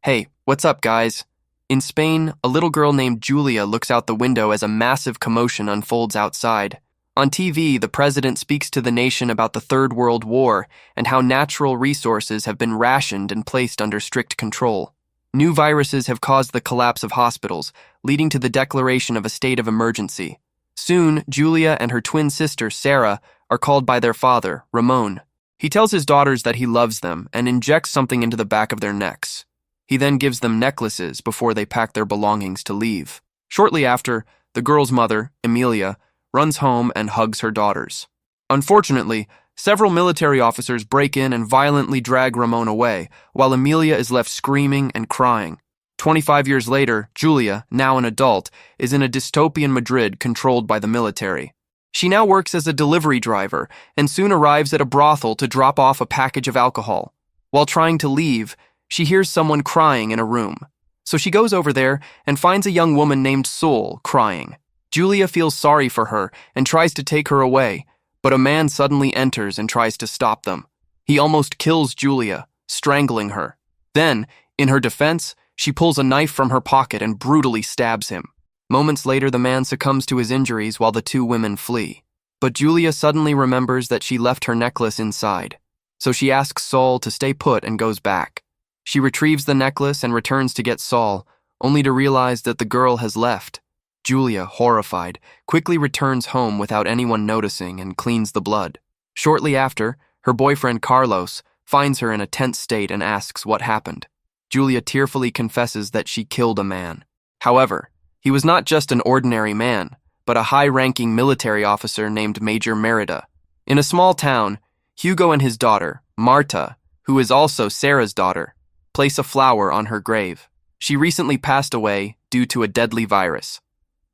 Hey, what's up, guys? In Spain, a little girl named Julia looks out the window as a massive commotion unfolds outside. On TV, the president speaks to the nation about the Third World War and how natural resources have been rationed and placed under strict control. New viruses have caused the collapse of hospitals, leading to the declaration of a state of emergency. Soon, Julia and her twin sister, Sarah, are called by their father, Ramon. He tells his daughters that he loves them and injects something into the back of their necks. He then gives them necklaces before they pack their belongings to leave. Shortly after, the girl's mother, Emilia, runs home and hugs her daughters. Unfortunately, several military officers break in and violently drag Ramon away, while Emilia is left screaming and crying. 25 years later, Julia, now an adult, is in a dystopian Madrid controlled by the military. She now works as a delivery driver and soon arrives at a brothel to drop off a package of alcohol. While trying to leave, she hears someone crying in a room. So she goes over there and finds a young woman named Sol crying. Julia feels sorry for her and tries to take her away, but a man suddenly enters and tries to stop them. He almost kills Julia, strangling her. Then, in her defense, she pulls a knife from her pocket and brutally stabs him. Moments later, the man succumbs to his injuries while the two women flee. But Julia suddenly remembers that she left her necklace inside. So she asks Sol to stay put and goes back. She retrieves the necklace and returns to get Sol, only to realize that the girl has left. Julia, horrified, quickly returns home without anyone noticing and cleans the blood. Shortly after, her boyfriend Carlos finds her in a tense state and asks what happened. Julia tearfully confesses that she killed a man. However, he was not just an ordinary man, but a high-ranking military officer named Major Merida. In a small town, Hugo and his daughter, Marta, who is also Sarah's daughter, place a flower on her grave. She recently passed away due to a deadly virus.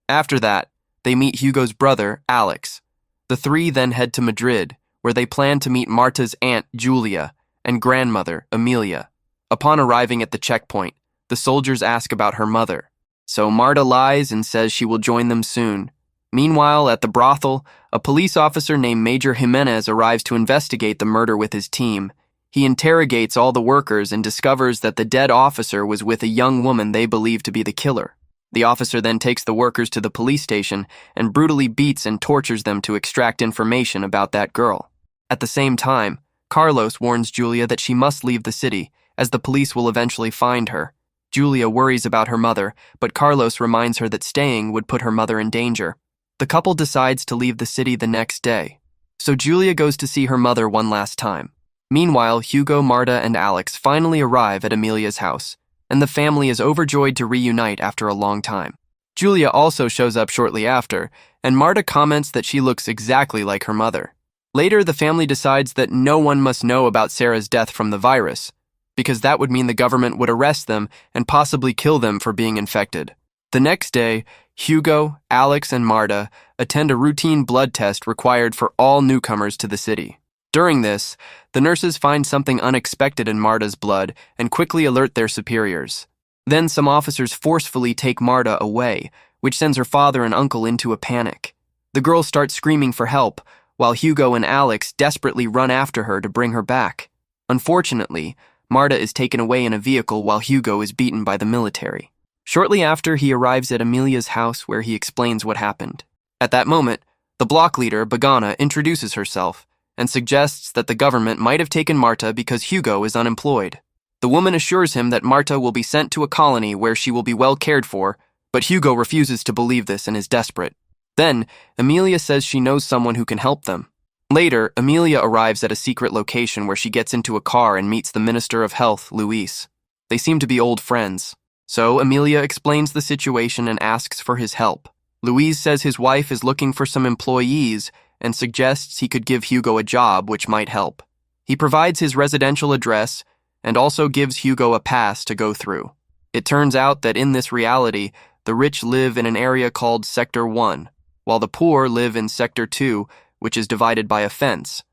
After that, they meet Hugo's brother, Alex. The three then head to Madrid, where they plan to meet Marta's aunt, Julia, and grandmother, Emilia. Upon arriving at the checkpoint, the soldiers ask about her mother. So Marta lies and says she will join them soon. Meanwhile, at the brothel, a police officer named Major Jimenez arrives to investigate the murder with his team. He interrogates all the workers and discovers that the dead officer was with a young woman they believe to be the killer. The officer then takes the workers to the police station and brutally beats and tortures them to extract information about that girl. At the same time, Carlos warns Julia that she must leave the city, as the police will eventually find her. Julia worries about her mother, but Carlos reminds her that staying would put her mother in danger. The couple decides to leave the city the next day. So Julia goes to see her mother one last time. Meanwhile, Hugo, Marta, and Alex finally arrive at Emilia's house, and the family is overjoyed to reunite after a long time. Julia also shows up shortly after, and Marta comments that she looks exactly like her mother. Later, the family decides that no one must know about Sarah's death from the virus, because that would mean the government would arrest them and possibly kill them for being infected. The next day, Hugo, Alex, and Marta attend a routine blood test required for all newcomers to the city. During this, the nurses find something unexpected in Marta's blood and quickly alert their superiors. Then some officers forcefully take Marta away, which sends her father and uncle into a panic. The girl starts screaming for help, while Hugo and Alex desperately run after her to bring her back. Unfortunately, Marta is taken away in a vehicle while Hugo is beaten by the military. Shortly after, he arrives at Emilia's house where he explains what happened. At that moment, the block leader, Bagana, introduces herself and suggests that the government might have taken Marta because Hugo is unemployed. The woman assures him that Marta will be sent to a colony where she will be well cared for, but Hugo refuses to believe this and is desperate. Then, Emilia says she knows someone who can help them. Later, Emilia arrives at a secret location where she gets into a car and meets the Minister of Health, Luis. They seem to be old friends. So, Emilia explains the situation and asks for his help. Luis says his wife is looking for some employees and suggests he could give Hugo a job, which might help. He provides his residential address and also gives Hugo a pass to go through. It turns out that in this reality, the rich live in an area called Sector 1, while the poor live in Sector 2, which is divided by a fence.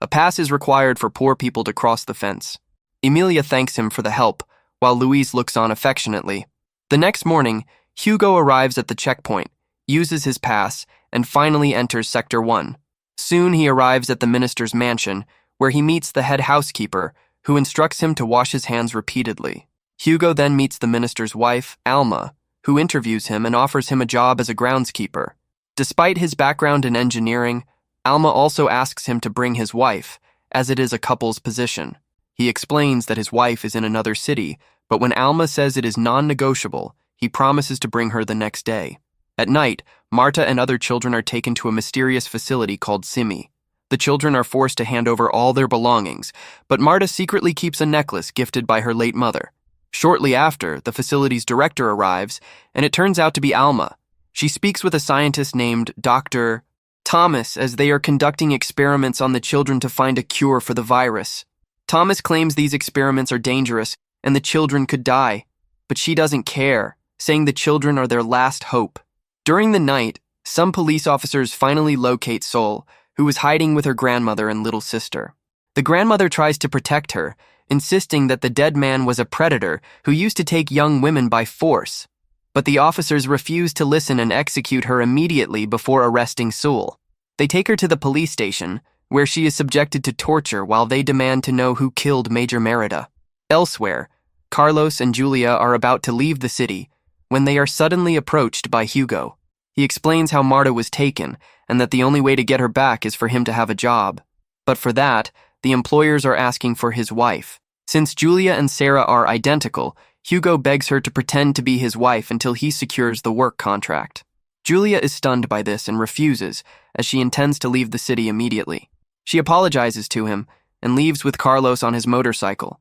A pass is required for poor people to cross the fence. Emilia thanks him for the help, while Luis looks on affectionately. The next morning, Hugo arrives at the checkpoint, uses his pass, and finally enters Sector 1. Soon he arrives at the minister's mansion, where he meets the head housekeeper, who instructs him to wash his hands repeatedly. Hugo then meets the minister's wife, Alma, who interviews him and offers him a job as a groundskeeper. Despite his background in engineering, Alma also asks him to bring his wife, as it is a couple's position. He explains that his wife is in another city, but when Alma says it is non-negotiable, he promises to bring her the next day. At night, Marta and other children are taken to a mysterious facility called Simi. The children are forced to hand over all their belongings, but Marta secretly keeps a necklace gifted by her late mother. Shortly after, the facility's director arrives, and it turns out to be Alma. She speaks with a scientist named Dr. Thomas as they are conducting experiments on the children to find a cure for the virus. Thomas claims these experiments are dangerous and the children could die, but she doesn't care, saying the children are their last hope. During the night, some police officers finally locate Sol, who is hiding with her grandmother and little sister. The grandmother tries to protect her, insisting that the dead man was a predator who used to take young women by force. But the officers refuse to listen and execute her immediately before arresting Sol. They take her to the police station, where she is subjected to torture while they demand to know who killed Major Merida. Elsewhere, Carlos and Julia are about to leave the city when they are suddenly approached by Hugo. He explains how Marta was taken and that the only way to get her back is for him to have a job. But for that, the employers are asking for his wife. Since Julia and Sarah are identical, Hugo begs her to pretend to be his wife until he secures the work contract. Julia is stunned by this and refuses, as she intends to leave the city immediately. She apologizes to him and leaves with Carlos on his motorcycle.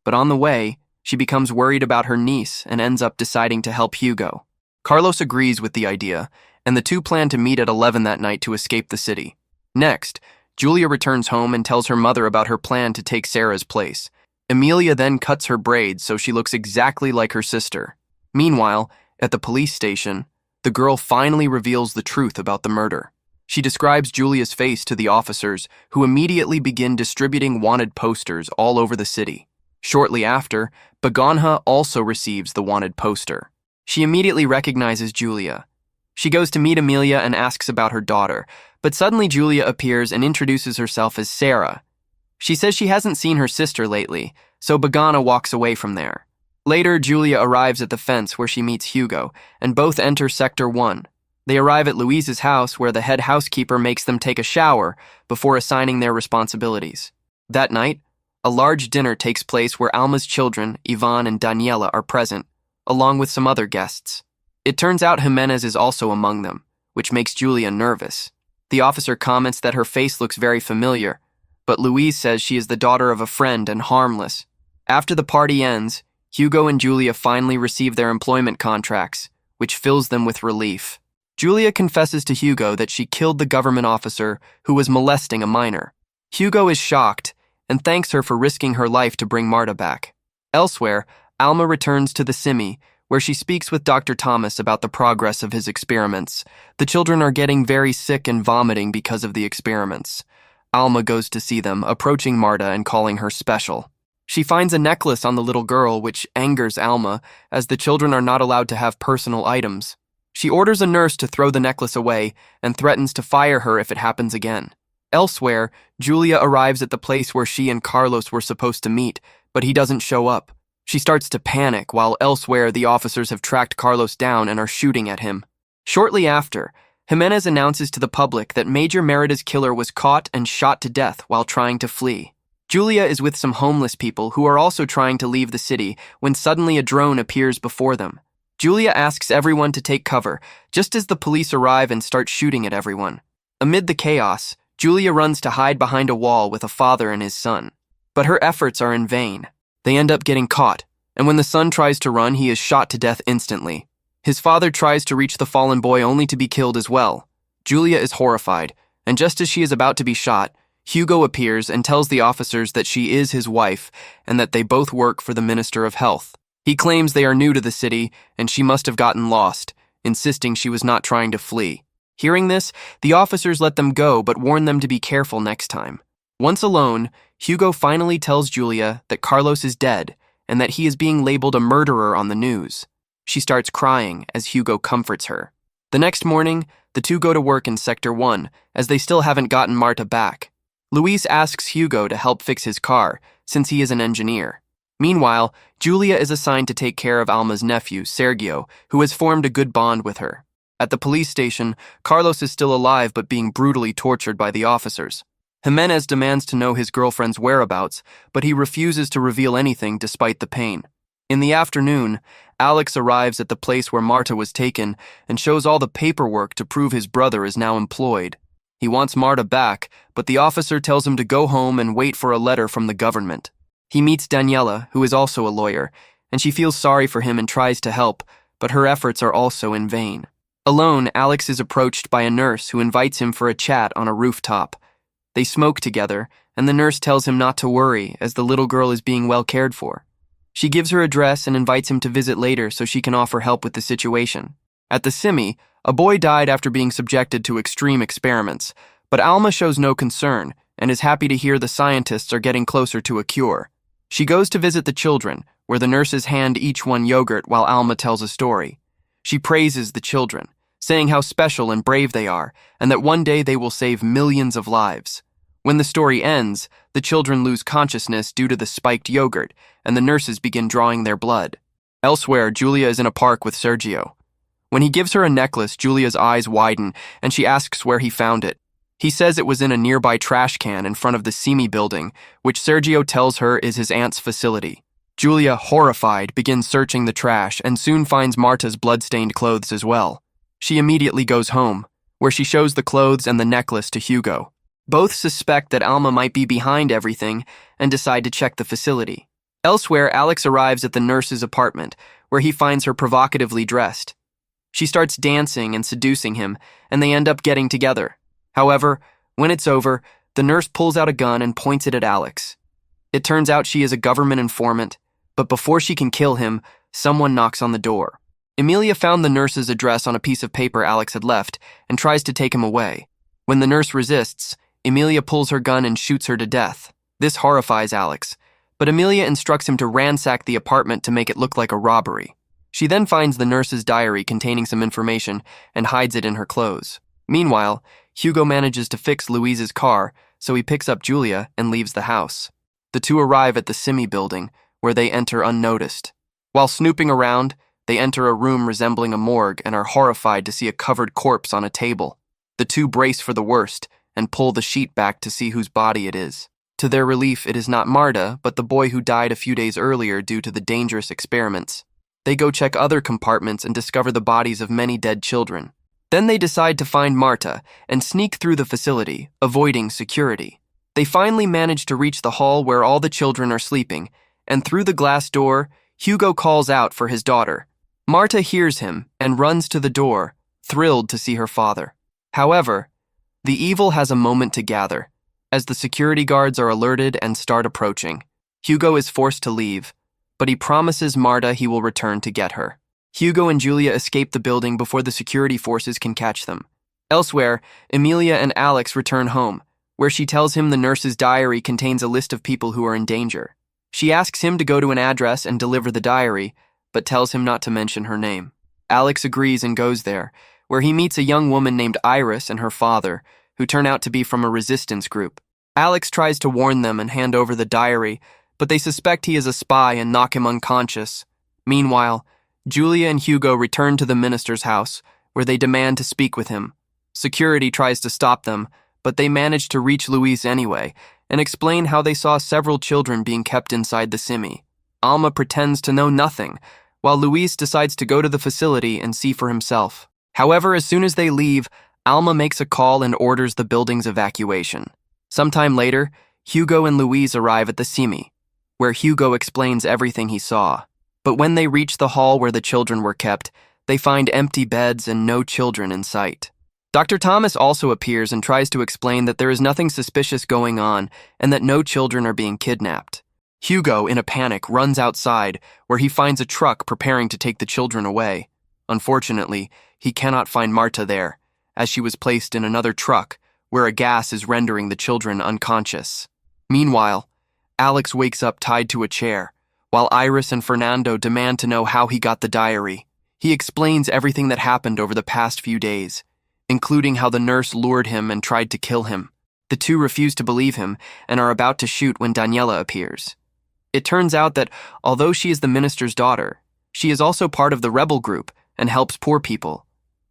But on the way, she becomes worried about her niece and ends up deciding to help Hugo. Carlos agrees with the idea, and the two plan to meet at 11 that night to escape the city. Next, Julia returns home and tells her mother about her plan to take Sarah's place. Emilia then cuts her braids so she looks exactly like her sister. Meanwhile, at the police station, the girl finally reveals the truth about the murder. She describes Julia's face to the officers, who immediately begin distributing wanted posters all over the city. Shortly after, Begonha also receives the wanted poster. She immediately recognizes Julia. She goes to meet Emilia and asks about her daughter, but suddenly Julia appears and introduces herself as Sarah. She says she hasn't seen her sister lately, so Begonha walks away from there. Later, Julia arrives at the fence where she meets Hugo, and both enter Sector 1. They arrive at Louise's house where the head housekeeper makes them take a shower before assigning their responsibilities. That night, a large dinner takes place where Alma's children, Ivan and Daniela, are present, along with some other guests. It turns out Jimenez is also among them, which makes Julia nervous. The officer comments that her face looks very familiar, but Louise says she is the daughter of a friend and harmless. After the party ends, Hugo and Julia finally receive their employment contracts, which fills them with relief. Julia confesses to Hugo that she killed the government officer who was molesting a minor. Hugo is shocked and thanks her for risking her life to bring Marta back. Elsewhere, Alma returns to the Simi, where she speaks with Dr. Thomas about the progress of his experiments. The children are getting very sick and vomiting because of the experiments. Alma goes to see them, approaching Marta and calling her special. She finds a necklace on the little girl, which angers Alma, as the children are not allowed to have personal items. She orders a nurse to throw the necklace away and threatens to fire her if it happens again. Elsewhere, Julia arrives at the place where she and Carlos were supposed to meet, but he doesn't show up. She starts to panic, while elsewhere the officers have tracked Carlos down and are shooting at him. Shortly after, Jimenez announces to the public that Major Merida's killer was caught and shot to death while trying to flee. Julia is with some homeless people who are also trying to leave the city when suddenly a drone appears before them. Julia asks everyone to take cover, just as the police arrive and start shooting at everyone. Amid the chaos, Julia runs to hide behind a wall with a father and his son. But her efforts are in vain. They end up getting caught, and when the son tries to run, he is shot to death instantly. His father tries to reach the fallen boy only to be killed as well. Julia is horrified, and just as she is about to be shot, Hugo appears and tells the officers that she is his wife and that they both work for the Minister of Health. He claims they are new to the city and she must have gotten lost, insisting she was not trying to flee. Hearing this, the officers let them go but warn them to be careful next time. Once alone, Hugo finally tells Julia that Carlos is dead and that he is being labeled a murderer on the news. She starts crying as Hugo comforts her. The next morning, the two go to work in Sector 1 as they still haven't gotten Marta back. Luis asks Hugo to help fix his car since he is an engineer. Meanwhile, Julia is assigned to take care of Alma's nephew, Sergio, who has formed a good bond with her. At the police station, Carlos is still alive but being brutally tortured by the officers. Jimenez demands to know his girlfriend's whereabouts, but he refuses to reveal anything despite the pain. In the afternoon, Alex arrives at the place where Marta was taken and shows all the paperwork to prove his brother is now employed. He wants Marta back, but the officer tells him to go home and wait for a letter from the government. He meets Daniela, who is also a lawyer, and she feels sorry for him and tries to help, but her efforts are also in vain. Alone, Alex is approached by a nurse who invites him for a chat on a rooftop. They smoke together, and the nurse tells him not to worry, as the little girl is being well cared for. She gives her address and invites him to visit later so she can offer help with the situation. At the Simi, a boy died after being subjected to extreme experiments, but Alma shows no concern and is happy to hear the scientists are getting closer to a cure. She goes to visit the children, where the nurses hand each one yogurt while Alma tells a story. She praises the children, saying how special and brave they are, and that one day they will save millions of lives. When the story ends, the children lose consciousness due to the spiked yogurt, and the nurses begin drawing their blood. Elsewhere, Julia is in a park with Sergio. When he gives her a necklace, Julia's eyes widen, and she asks where he found it. He says it was in a nearby trash can in front of the Simi building, which Sergio tells her is his aunt's facility. Julia, horrified, begins searching the trash and soon finds Marta's blood-stained clothes as well. She immediately goes home, where she shows the clothes and the necklace to Hugo. Both suspect that Alma might be behind everything and decide to check the facility. Elsewhere, Alex arrives at the nurse's apartment, where he finds her provocatively dressed. She starts dancing and seducing him, and they end up getting together. However, when it's over, the nurse pulls out a gun and points it at Alex. It turns out she is a government informant, but before she can kill him, someone knocks on the door. Emilia found the nurse's address on a piece of paper Alex had left and tries to take him away. When the nurse resists, Emilia pulls her gun and shoots her to death. This horrifies Alex, but Emilia instructs him to ransack the apartment to make it look like a robbery. She then finds the nurse's diary containing some information and hides it in her clothes. Meanwhile, Hugo manages to fix Louise's car, so he picks up Julia and leaves the house. The two arrive at the Simi building, where they enter unnoticed. While snooping around, they enter a room resembling a morgue and are horrified to see a covered corpse on a table. The two brace for the worst and pull the sheet back to see whose body it is. To their relief, it is not Marta, but the boy who died a few days earlier due to the dangerous experiments. They go check other compartments and discover the bodies of many dead children. Then they decide to find Marta and sneak through the facility, avoiding security. They finally manage to reach the hall where all the children are sleeping, and through the glass door, Hugo calls out for his daughter. Marta hears him and runs to the door, thrilled to see her father. However, the evil has a moment to gather, as the security guards are alerted and start approaching. Hugo is forced to leave, but he promises Marta he will return to get her. Hugo and Julia escape the building before the security forces can catch them. Elsewhere, Emilia and Alex return home, where she tells him the nurse's diary contains a list of people who are in danger. She asks him to go to an address and deliver the diary, but tells him not to mention her name. Alex agrees and goes there, where he meets a young woman named Iris and her father, who turn out to be from a resistance group. Alex tries to warn them and hand over the diary, but they suspect he is a spy and knock him unconscious. Meanwhile, Julia and Hugo return to the minister's house, where they demand to speak with him. Security tries to stop them, but they manage to reach Louise anyway, and explain how they saw several children being kept inside the Simi. Alma pretends to know nothing, while Luis decides to go to the facility and see for himself. However, as soon as they leave, Alma makes a call and orders the building's evacuation. Sometime later, Hugo and Louise arrive at the Simi, where Hugo explains everything he saw. But when they reach the hall where the children were kept, they find empty beds and no children in sight. Dr. Thomas also appears and tries to explain that there is nothing suspicious going on and that no children are being kidnapped. Hugo, in a panic, runs outside, where he finds a truck preparing to take the children away. Unfortunately, he cannot find Marta there, as she was placed in another truck, where a gas is rendering the children unconscious. Meanwhile, Alex wakes up tied to a chair, while Iris and Fernando demand to know how he got the diary. He explains everything that happened over the past few days, including how the nurse lured him and tried to kill him. The two refuse to believe him and are about to shoot when Daniela appears. It turns out that although she is the minister's daughter, she is also part of the rebel group and helps poor people.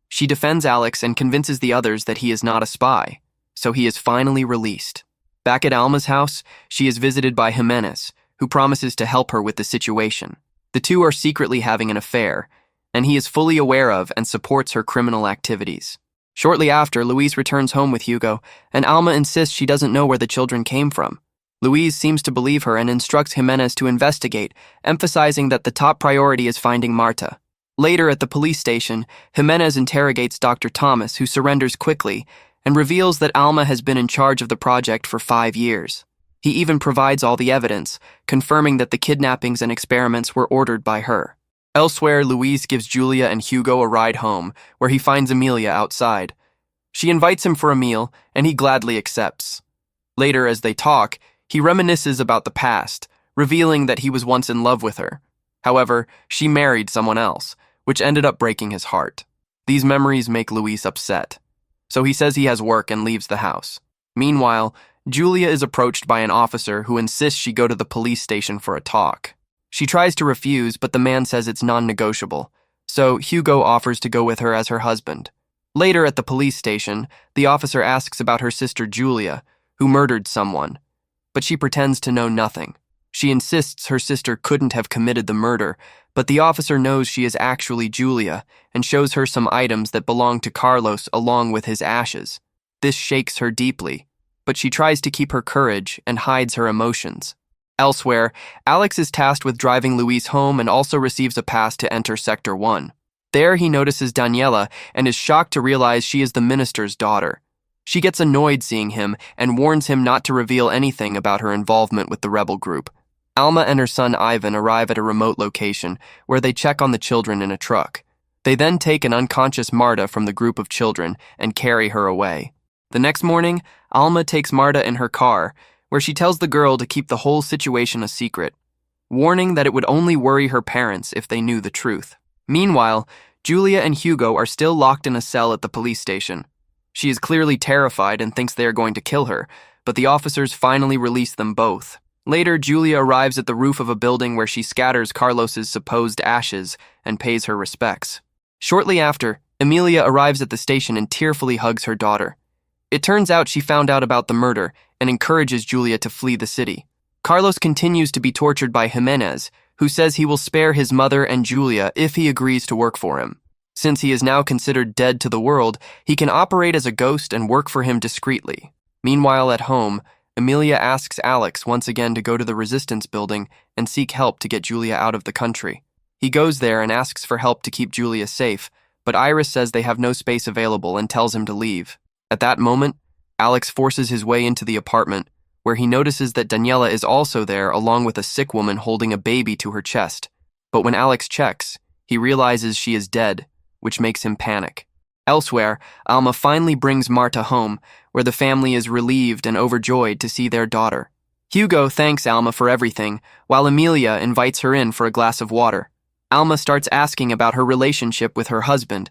She defends Alex and convinces the others that he is not a spy, so he is finally released. Back at Alma's house, she is visited by Jimenez, who promises to help her with the situation. The two are secretly having an affair, and he is fully aware of and supports her criminal activities. Shortly after, Louise returns home with Hugo, and Alma insists she doesn't know where the children came from. Louise seems to believe her and instructs Jimenez to investigate, emphasizing that the top priority is finding Marta. Later at the police station, Jimenez interrogates Dr. Thomas, who surrenders quickly, and reveals that Alma has been in charge of the project for 5 years. He even provides all the evidence, confirming that the kidnappings and experiments were ordered by her. Elsewhere, Louise gives Julia and Hugo a ride home, where he finds Amelia outside. She invites him for a meal, and he gladly accepts. Later, as they talk, he reminisces about the past, revealing that he was once in love with her. However, she married someone else, which ended up breaking his heart. These memories make Louise upset, so he says he has work and leaves the house. Meanwhile, Julia is approached by an officer who insists she go to the police station for a talk. She tries to refuse, but the man says it's non-negotiable, so Hugo offers to go with her as her husband. Later at the police station, the officer asks about her sister Julia, who murdered someone, but she pretends to know nothing. She insists her sister couldn't have committed the murder, but the officer knows she is actually Julia and shows her some items that belong to Carlos along with his ashes. This shakes her deeply, but she tries to keep her courage and hides her emotions. Elsewhere, Alex is tasked with driving Louise home and also receives a pass to enter Sector 1. There he notices Daniela and is shocked to realize she is the minister's daughter. She gets annoyed seeing him and warns him not to reveal anything about her involvement with the rebel group. Alma and her son Ivan arrive at a remote location where they check on the children in a truck. They then take an unconscious Marta from the group of children and carry her away. The next morning, Alma takes Marta in her car, where she tells the girl to keep the whole situation a secret, warning that it would only worry her parents if they knew the truth. Meanwhile, Julia and Hugo are still locked in a cell at the police station. She is clearly terrified and thinks they are going to kill her, but the officers finally release them both. Later, Julia arrives at the roof of a building where she scatters Carlos's supposed ashes and pays her respects. Shortly after, Amelia arrives at the station and tearfully hugs her daughter. It turns out she found out about the murder and encourages Julia to flee the city. Carlos continues to be tortured by Jimenez, who says he will spare his mother and Julia if he agrees to work for him. Since he is now considered dead to the world, he can operate as a ghost and work for him discreetly. Meanwhile, at home, Amelia asks Alex once again to go to the Resistance building and seek help to get Julia out of the country. He goes there and asks for help to keep Julia safe, but Iris says they have no space available and tells him to leave. At that moment, Alex forces his way into the apartment, where he notices that Daniela is also there along with a sick woman holding a baby to her chest. But when Alex checks, he realizes she is dead, which makes him panic. Elsewhere, Alma finally brings Marta home, where the family is relieved and overjoyed to see their daughter. Hugo thanks Alma for everything, while Amelia invites her in for a glass of water. Alma starts asking about her relationship with her husband,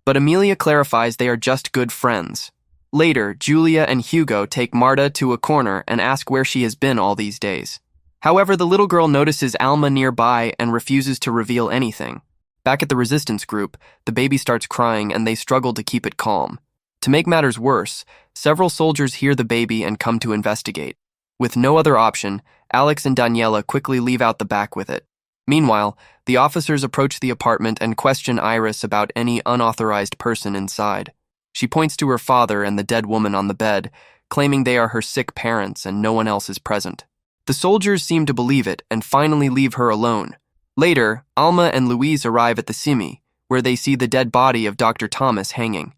but Amelia clarifies they are just good friends. Later, Julia and Hugo take Marta to a corner and ask where she has been all these days. However, the little girl notices Alma nearby and refuses to reveal anything. Back at the resistance group, the baby starts crying and they struggle to keep it calm. To make matters worse, several soldiers hear the baby and come to investigate. With no other option, Alex and Daniela quickly leave out the back with it. Meanwhile, the officers approach the apartment and question Iris about any unauthorized person inside. She points to her father and the dead woman on the bed, claiming they are her sick parents and no one else is present. The soldiers seem to believe it and finally leave her alone. Later, Alma and Louise arrive at the Simi, where they see the dead body of Dr. Thomas hanging.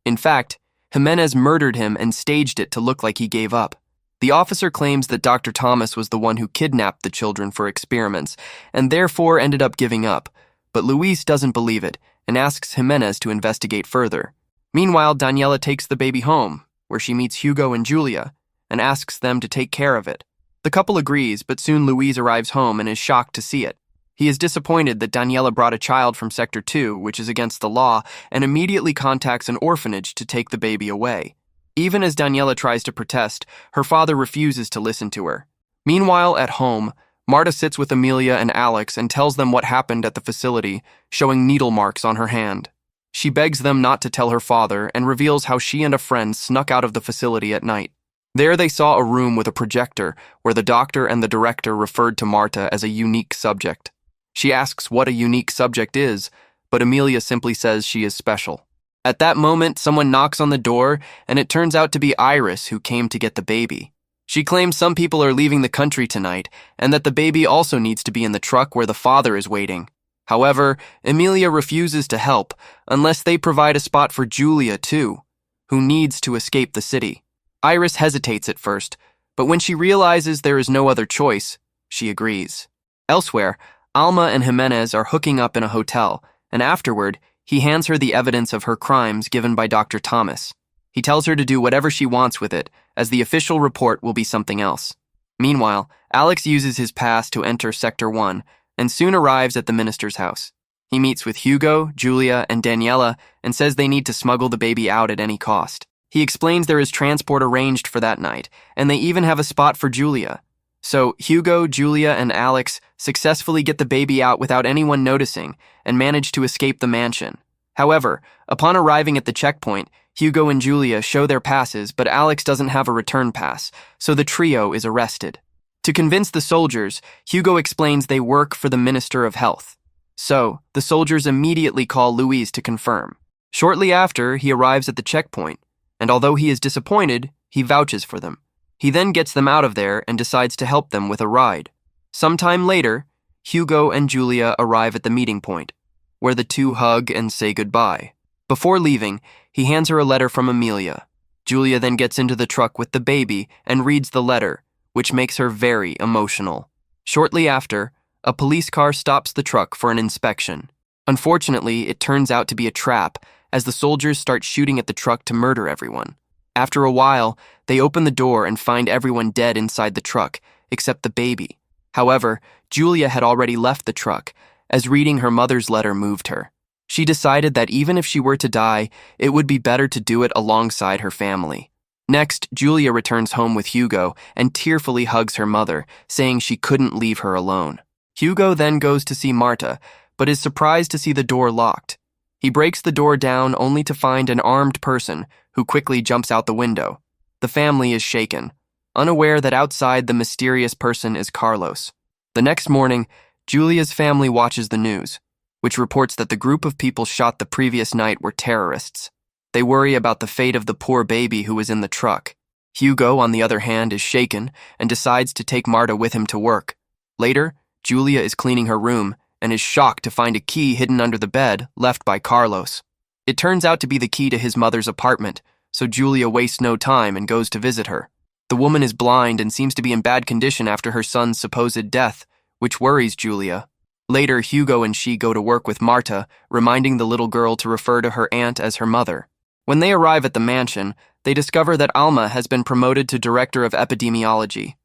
In fact, Jimenez murdered him and staged it to look like he gave up. The officer claims that Dr. Thomas was the one who kidnapped the children for experiments and therefore ended up giving up, but Louise doesn't believe it and asks Jimenez to investigate further. Meanwhile, Daniela takes the baby home, where she meets Hugo and Julia, and asks them to take care of it. The couple agrees, but soon Louise arrives home and is shocked to see it. He is disappointed that Daniela brought a child from Sector 2, which is against the law, and immediately contacts an orphanage to take the baby away. Even as Daniela tries to protest, her father refuses to listen to her. Meanwhile, at home, Marta sits with Amelia and Alex and tells them what happened at the facility, showing needle marks on her hand. She begs them not to tell her father and reveals how she and a friend snuck out of the facility at night. There they saw a room with a projector where the doctor and the director referred to Marta as a unique subject. She asks what a unique subject is, but Amelia simply says she is special. At that moment, someone knocks on the door, and it turns out to be Iris who came to get the baby. She claims some people are leaving the country tonight, and that the baby also needs to be in the truck where the father is waiting. However, Amelia refuses to help unless they provide a spot for Julia too, who needs to escape the city. Iris hesitates at first, but when she realizes there is no other choice, she agrees. Elsewhere, Alma and Jimenez are hooking up in a hotel, and afterward, he hands her the evidence of her crimes given by Dr. Thomas. He tells her to do whatever she wants with it, as the official report will be something else. Meanwhile, Alex uses his pass to enter Sector 1 and soon arrives at the minister's house. He meets with Hugo, Julia, and Daniela and says they need to smuggle the baby out at any cost. He explains there is transport arranged for that night, and they even have a spot for Julia. So Hugo, Julia, and Alex successfully get the baby out without anyone noticing and manage to escape the mansion. However, upon arriving at the checkpoint, Hugo and Julia show their passes, but Alex doesn't have a return pass, so the trio is arrested. To convince the soldiers, Hugo explains they work for the Minister of Health. So, the soldiers immediately call Louise to confirm. Shortly after, he arrives at the checkpoint, and although he is disappointed, he vouches for them. He then gets them out of there and decides to help them with a ride. Sometime later, Hugo and Julia arrive at the meeting point, where the two hug and say goodbye. Before leaving, he hands her a letter from Amelia. Julia then gets into the truck with the baby and reads the letter, which makes her very emotional. Shortly after, a police car stops the truck for an inspection. Unfortunately, it turns out to be a trap, as the soldiers start shooting at the truck to murder everyone. After a while, they open the door and find everyone dead inside the truck, except the baby. However, Julia had already left the truck, as reading her mother's letter moved her. She decided that even if she were to die, it would be better to do it alongside her family. Next, Julia returns home with Hugo and tearfully hugs her mother, saying she couldn't leave her alone. Hugo then goes to see Marta, but is surprised to see the door locked. He breaks the door down only to find an armed person who quickly jumps out the window. The family is shaken, unaware that outside the mysterious person is Carlos. The next morning, Julia's family watches the news, which reports that the group of people shot the previous night were terrorists. They worry about the fate of the poor baby who was in the truck. Hugo, on the other hand, is shaken and decides to take Marta with him to work. Later, Julia is cleaning her room and is shocked to find a key hidden under the bed left by Carlos. It turns out to be the key to his mother's apartment, so Julia wastes no time and goes to visit her. The woman is blind and seems to be in bad condition after her son's supposed death, which worries Julia. Later, Hugo and she go to work with Marta, reminding the little girl to refer to her aunt as her mother. When they arrive at the mansion, they discover that Alma has been promoted to director of epidemiology,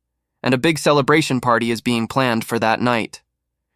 and a big celebration party is being planned for that night.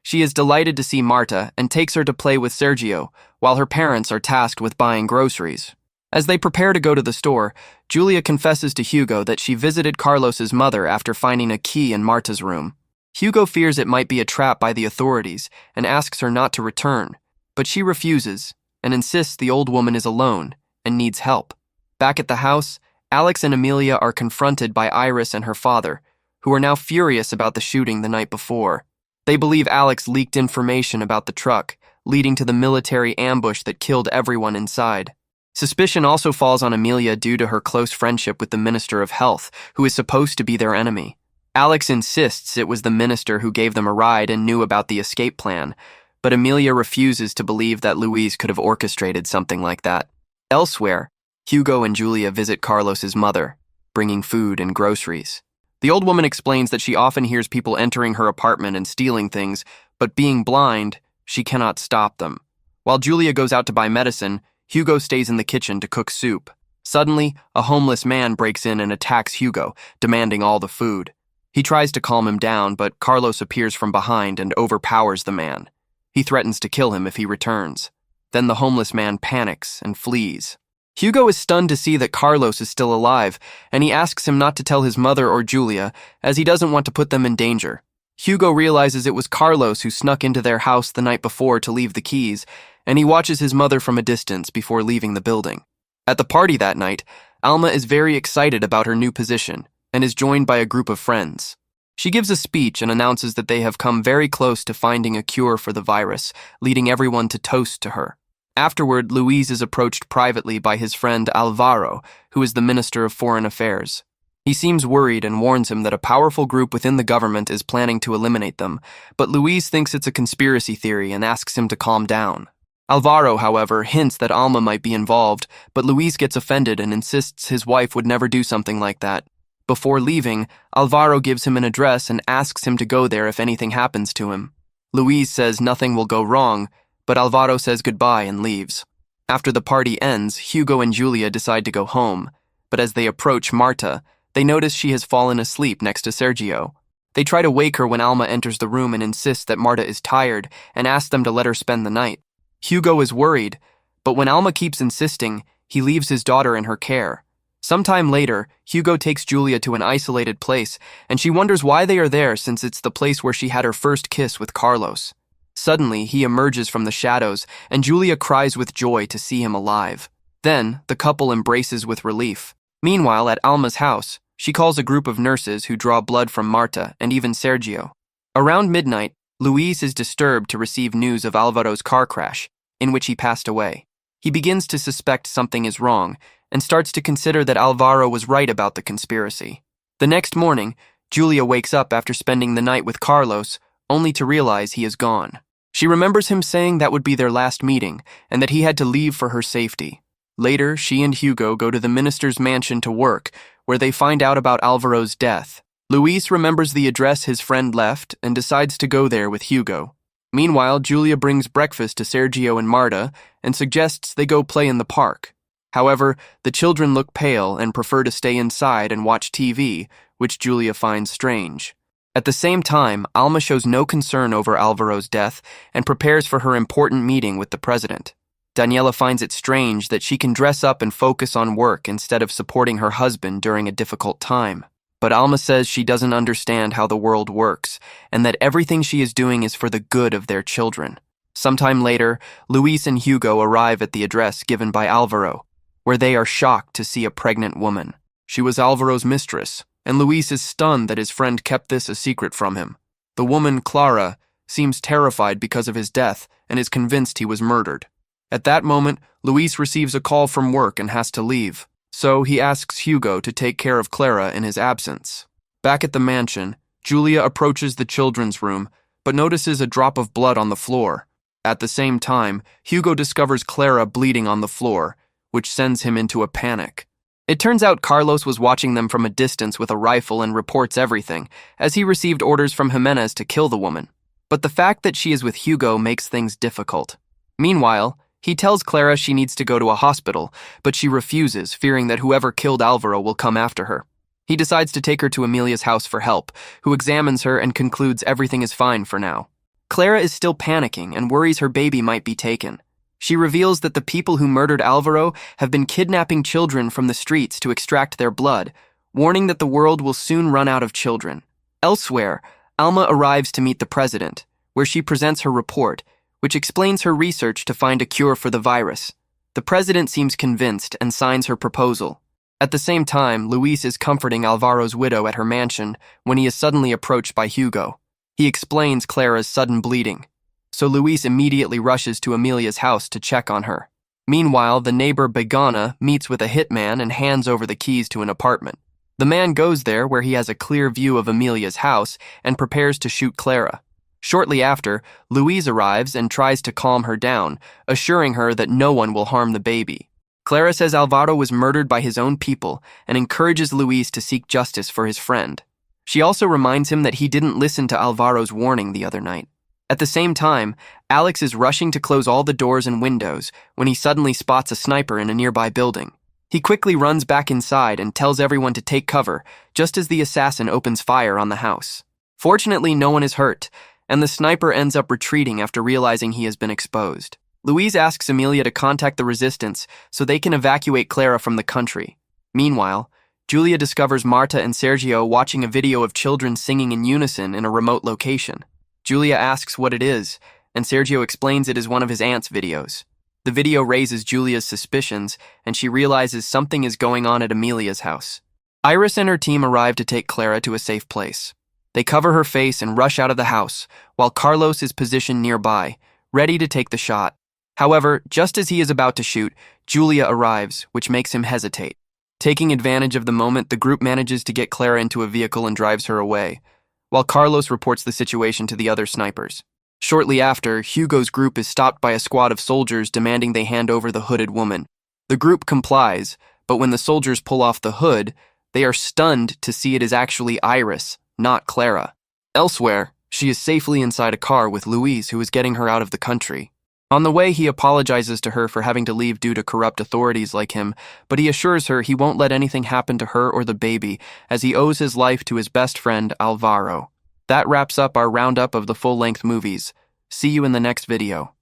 She is delighted to see Marta and takes her to play with Sergio, while her parents are tasked with buying groceries. As they prepare to go to the store, Julia confesses to Hugo that she visited Carlos's mother after finding a key in Marta's room. Hugo fears it might be a trap by the authorities and asks her not to return, but she refuses and insists the old woman is alone and needs help. Back at the house, Alex and Amelia are confronted by Iris and her father, who are now furious about the shooting the night before. They believe Alex leaked information about the truck, leading to the military ambush that killed everyone inside. Suspicion also falls on Amelia due to her close friendship with the Minister of Health, who is supposed to be their enemy. Alex insists it was the minister who gave them a ride and knew about the escape plan, but Amelia refuses to believe that Louise could have orchestrated something like that. Elsewhere, Hugo and Julia visit Carlos's mother, bringing food and groceries. The old woman explains that she often hears people entering her apartment and stealing things, but being blind, she cannot stop them. While Julia goes out to buy medicine, Hugo stays in the kitchen to cook soup. Suddenly, a homeless man breaks in and attacks Hugo, demanding all the food. He tries to calm him down, but Carlos appears from behind and overpowers the man. He threatens to kill him if he returns. Then the homeless man panics and flees. Hugo is stunned to see that Carlos is still alive, and he asks him not to tell his mother or Julia, as he doesn't want to put them in danger. Hugo realizes it was Carlos who snuck into their house the night before to leave the keys, and he watches his mother from a distance before leaving the building. At the party that night, Alma is very excited about her new position and is joined by a group of friends. She gives a speech and announces that they have come very close to finding a cure for the virus, leading everyone to toast to her. Afterward, Luis is approached privately by his friend Alvaro, who is the Minister of Foreign Affairs. He seems worried and warns him that a powerful group within the government is planning to eliminate them, but Luis thinks it's a conspiracy theory and asks him to calm down. Alvaro, however, hints that Alma might be involved, but Luis gets offended and insists his wife would never do something like that. Before leaving, Alvaro gives him an address and asks him to go there if anything happens to him. Luis says nothing will go wrong, but Alvaro says goodbye and leaves. After the party ends, Hugo and Julia decide to go home, but as they approach Marta, they notice she has fallen asleep next to Sergio. They try to wake her when Alma enters the room and insists that Marta is tired and asks them to let her spend the night. Hugo is worried, but when Alma keeps insisting, he leaves his daughter in her care. Sometime later, Hugo takes Julia to an isolated place, and she wonders why they are there since it's the place where she had her first kiss with Carlos. Suddenly, he emerges from the shadows, and Julia cries with joy to see him alive. Then, the couple embraces with relief. Meanwhile, at Alma's house, she calls a group of nurses who draw blood from Marta and even Sergio. Around midnight, Luis is disturbed to receive news of Alvaro's car crash, in which he passed away. He begins to suspect something is wrong, and starts to consider that Alvaro was right about the conspiracy. The next morning, Julia wakes up after spending the night with Carlos, only to realize he is gone. She remembers him saying that would be their last meeting, and that he had to leave for her safety. Later, she and Hugo go to the minister's mansion to work, where they find out about Alvaro's death. Luis remembers the address his friend left and decides to go there with Hugo. Meanwhile, Julia brings breakfast to Sergio and Marta and suggests they go play in the park. However, the children look pale and prefer to stay inside and watch TV, which Julia finds strange. At the same time, Alma shows no concern over Alvaro's death and prepares for her important meeting with the president. Daniela finds it strange that she can dress up and focus on work instead of supporting her husband during a difficult time. But Alma says she doesn't understand how the world works, and that everything she is doing is for the good of their children. Sometime later, Luis and Hugo arrive at the address given by Alvaro, where they are shocked to see a pregnant woman. She was Alvaro's mistress, and Luis is stunned that his friend kept this a secret from him. The woman, Clara, seems terrified because of his death and is convinced he was murdered. At that moment, Luis receives a call from work and has to leave, so he asks Hugo to take care of Clara in his absence. Back at the mansion, Julia approaches the children's room, but notices a drop of blood on the floor. At the same time, Hugo discovers Clara bleeding on the floor, which sends him into a panic. It turns out Carlos was watching them from a distance with a rifle and reports everything, as he received orders from Jimenez to kill the woman. But the fact that she is with Hugo makes things difficult. Meanwhile, he tells Clara she needs to go to a hospital, but she refuses, fearing that whoever killed Alvaro will come after her. He decides to take her to Emilia's house for help, who examines her and concludes everything is fine for now. Clara is still panicking and worries her baby might be taken. She reveals that the people who murdered Alvaro have been kidnapping children from the streets to extract their blood, warning that the world will soon run out of children. Elsewhere, Alma arrives to meet the president, where she presents her report, which explains her research to find a cure for the virus. The president seems convinced and signs her proposal. At the same time, Luis is comforting Alvaro's widow at her mansion when he is suddenly approached by Hugo. He explains Clara's sudden bleeding, so Luis immediately rushes to Emilia's house to check on her. Meanwhile, the neighbor Begana meets with a hitman and hands over the keys to an apartment. The man goes there where he has a clear view of Emilia's house and prepares to shoot Clara. Shortly after, Louise arrives and tries to calm her down, assuring her that no one will harm the baby. Clara says Alvaro was murdered by his own people and encourages Louise to seek justice for his friend. She also reminds him that he didn't listen to Alvaro's warning the other night. At the same time, Alex is rushing to close all the doors and windows when he suddenly spots a sniper in a nearby building. He quickly runs back inside and tells everyone to take cover, just as the assassin opens fire on the house. Fortunately, no one is hurt, and the sniper ends up retreating after realizing he has been exposed. Louise asks Emilia to contact the resistance so they can evacuate Clara from the country. Meanwhile, Julia discovers Marta and Sergio watching a video of children singing in unison in a remote location. Julia asks what it is, and Sergio explains it is one of his aunt's videos. The video raises Julia's suspicions, and she realizes something is going on at Amelia's house. Iris and her team arrive to take Clara to a safe place. They cover her face and rush out of the house, while Carlos is positioned nearby, ready to take the shot. However, just as he is about to shoot, Julia arrives, which makes him hesitate. Taking advantage of the moment, the group manages to get Clara into a vehicle and drives her away, while Carlos reports the situation to the other snipers. Shortly after, Hugo's group is stopped by a squad of soldiers demanding they hand over the hooded woman. The group complies, but when the soldiers pull off the hood, they are stunned to see it is actually Iris, not Clara. Elsewhere, she is safely inside a car with Luis, who is getting her out of the country. On the way, he apologizes to her for having to leave due to corrupt authorities like him, but he assures her he won't let anything happen to her or the baby, as he owes his life to his best friend, Alvaro. That wraps up our roundup of the full-length movies. See you in the next video.